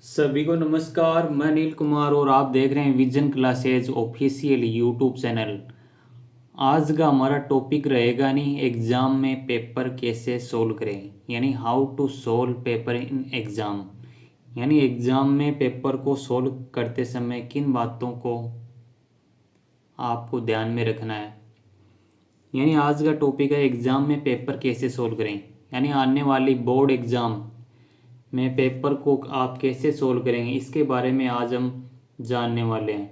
सभी को नमस्कार। मैं अनिल कुमार और आप देख रहे हैं vision classes official YouTube channel. आज का हमारा टॉपिक रहेगा नहीं एग्ज़ाम में पेपर कैसे सोल्व करें, यानी how to solve paper in exam. यानी एग्ज़ाम में पेपर को सोल्व करते समय किन बातों को आपको ध्यान में रखना है। यानी आज का टॉपिक है एग्ज़ाम में पेपर कैसे सोल्व करें। यानी आने वाली बोर्ड एग्ज़ाम में पेपर को आप कैसे सोल्व करेंगे, इसके बारे में आज हम जानने वाले हैं।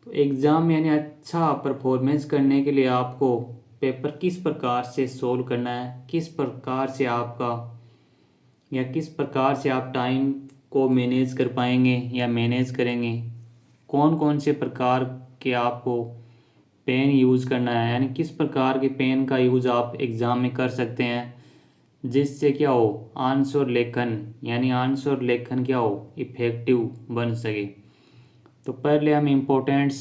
तो एग्ज़ाम में यानी अच्छा परफॉर्मेंस करने के लिए आपको पेपर किस प्रकार से सोल्व करना है, किस प्रकार से आपका या किस प्रकार से आप टाइम को मैनेज कर पाएंगे या मैनेज करेंगे, कौन कौन से प्रकार के आपको पेन यूज़ करना है, यानी किस प्रकार के पेन का यूज़ आप एग्ज़ाम में कर सकते हैं जिससे क्या हो आंसर लेखन, यानी आंसर लेखन क्या हो इफ़ेक्टिव बन सके। तो पहले हम इम्पोर्टेंट्स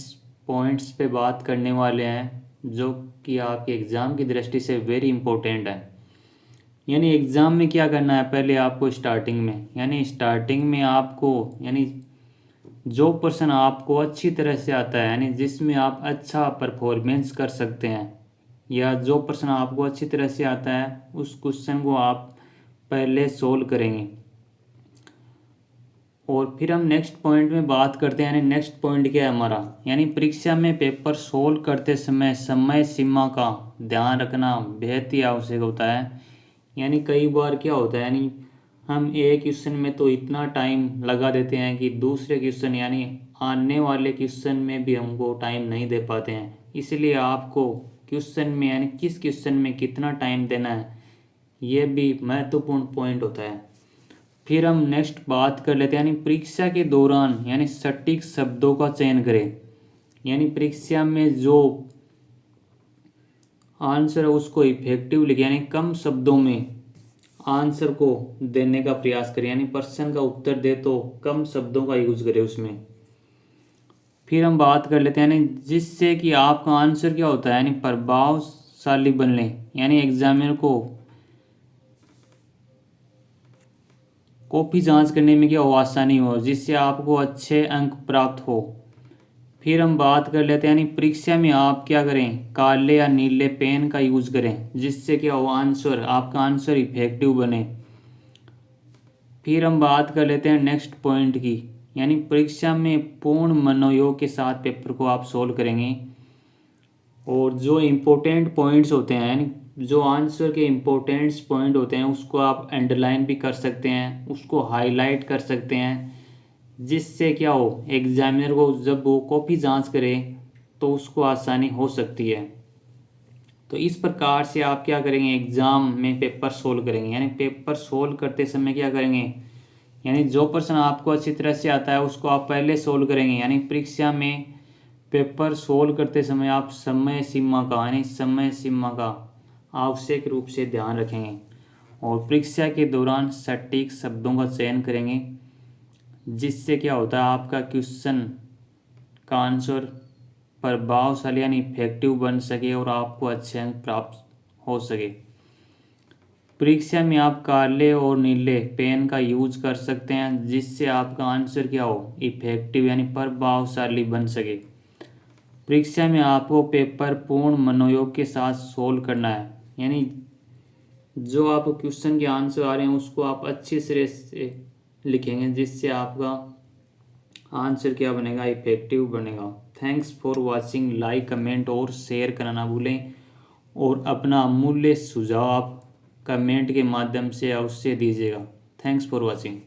पॉइंट्स पे बात करने वाले हैं जो कि आपके एग्ज़ाम की दृष्टि से वेरी इम्पोर्टेंट है। यानी एग्ज़ाम में क्या करना है, पहले आपको स्टार्टिंग में आपको यानी जो पर्सन आपको अच्छी तरह से आता है, यानी जिसमें आप अच्छा परफॉर्मेंस कर सकते हैं, या जो प्रश्न आपको अच्छी तरह से आता है उस क्वेश्चन को आप पहले सोल्व करेंगे। और फिर हम नेक्स्ट पॉइंट में बात करते हैं। यानी नेक्स्ट पॉइंट क्या है हमारा, यानी परीक्षा में पेपर सोल्व करते समय समय सीमा का ध्यान रखना बेहद ही आवश्यक होता है। यानी कई बार क्या होता है, यानी हम एक क्वेश्चन में तो इतना टाइम लगा देते हैं कि दूसरे क्वेश्चन यानी आने वाले क्वेश्चन में भी हमको टाइम नहीं दे पाते हैं। इसलिए आपको क्वेश्चन में यानी किस क्वेश्चन में कितना टाइम देना है ये भी महत्वपूर्ण पॉइंट होता है। फिर हम नेक्स्ट बात कर लेते हैं, यानी परीक्षा के दौरान यानी सटीक शब्दों का चयन करें। यानी परीक्षा में जो आंसर है उसको इफेक्टिव लिखें, यानी कम शब्दों में आंसर को देने का प्रयास करें। यानी प्रश्न का उत्तर दे तो कम शब्दों का यूज करें उसमें। फिर हम बात कर लेते हैं यानी जिससे कि आपका आंसर क्या होता है यानी प्रभावशाली बनने, यानी एग्जामिनर को कॉपी जांच करने में क्या हो आसानी हो, जिससे आपको अच्छे अंक प्राप्त हो। फिर हम बात कर लेते हैं यानी परीक्षा में आप क्या करें, काले या नीले पेन का यूज़ करें जिससे क्या हो आपका आंसर इफेक्टिव बने। फिर हम बात कर लेते हैं नेक्स्ट पॉइंट की, यानी परीक्षा में पूर्ण मनोयोग के साथ पेपर को आप सोल्व करेंगे। और जो इम्पोर्टेंट पॉइंट्स होते हैं यानी जो आंसर के इम्पोर्टेंट्स पॉइंट होते हैं उसको आप अंडरलाइन भी कर सकते हैं, उसको हाईलाइट कर सकते हैं, जिससे क्या हो एग्जामिनर को जब वो कॉपी जांच करे तो उसको आसानी हो सकती है। तो इस प्रकार से आप क्या करेंगे एग्ज़ाम में पेपर सोल्व करेंगे। यानी पेपर सोल्व करते समय क्या करेंगे, यानी जो प्रश्न आपको अच्छी तरह से आता है उसको आप पहले सोल्व करेंगे। यानी परीक्षा में पेपर सोल्व करते समय आप समय सीमा का यानी समय सीमा का आवश्यक रूप से ध्यान रखेंगे और परीक्षा के दौरान सटीक शब्दों का चयन करेंगे, जिससे क्या होता है आपका क्वेश्चन का आंसर प्रभावशाली यानी इफेक्टिव बन सके और आपको अच्छे अंक प्राप्त हो सके। परीक्षा में आप काले और नीले पेन का यूज कर सकते हैं जिससे आपका आंसर क्या हो इफेक्टिव यानी प्रभावशाली बन सके। परीक्षा में आपको पेपर पूर्ण मनोयोग के साथ सोल्व करना है, यानी जो आप क्वेश्चन के आंसर आ रहे हैं उसको आप अच्छी तरह से लिखेंगे जिससे आपका आंसर क्या बनेगा इफेक्टिव बनेगा। Thanks for watching, like comment और शेयर करना ना भूलें और अपना अमूल्य सुझाव आप कमेंट के माध्यम से अवश्य दीजिएगा। Thanks for watching.